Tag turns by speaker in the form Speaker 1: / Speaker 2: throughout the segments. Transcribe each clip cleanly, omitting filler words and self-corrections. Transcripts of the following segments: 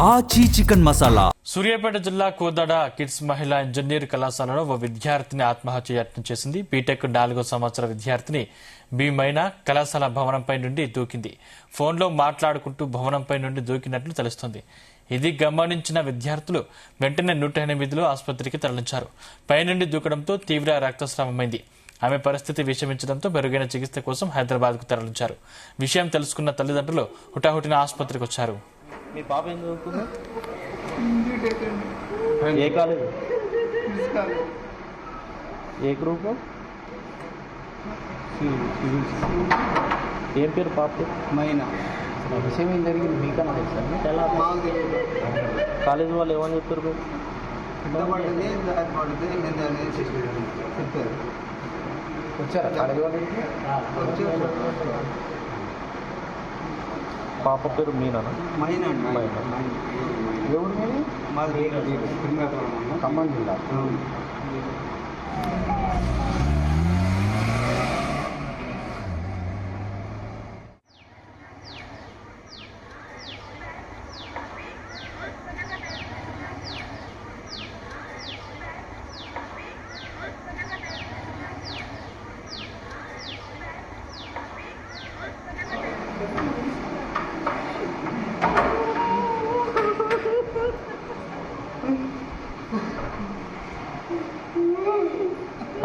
Speaker 1: ఆచి చికెన్ మసాలా.
Speaker 2: సూర్యాపేట జిల్లా కోదాడ కిడ్స్ మహిళా ఇంజనీర్ కళాశాలలో ఓ విద్యార్థిని ఆత్మహత్య యత్నం చేసింది. బీటెక్ 4వ సంవత్సర విద్యార్థిని బి మైనా కళాశాల భవనంపై నుండి దూకింది. ఫోన్లో మాట్లాడుకుంటూ భవనంపై నుండి దూకినట్లు తెలుస్తోంది. ఇది గమనించిన విద్యార్థులు వెంటనే 108లో ఆసుపత్రికి తరలించారు. పైనుండి దూకడంతో తీవ్ర రక్తస్రావమైంది. ఆమె పరిస్థితి విషమించడంతో మెరుగైన చికిత్స కోసం హైదరాబాద్కు తరలించారు. విషయం తెలుసుకున్న తల్లిదండ్రులు హుటాహుటిన ఆసుపత్రికి వచ్చారు.
Speaker 3: మీ పాప ఏం చదువుతుంది? ఏ కాలేజ్? ఏ గ్రూప్? ఏం పేరు పాప?
Speaker 4: మైనా. విషయం ఏం జరిగింది మీకన్నా తెలుసా?
Speaker 3: ఎలా కాలేజ్ వాళ్ళు ఏమని చెప్పారు?
Speaker 4: చెప్పారు. వచ్చారా కాలేజ్ వాళ్ళకి?
Speaker 3: పాప పేరు మీనా?
Speaker 4: మైనా. ఎవరు మీరు? మాది ఖమ్మం జిల్లా.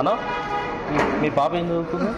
Speaker 3: అన్నా మీ పాప ఏం చదువుతుంది?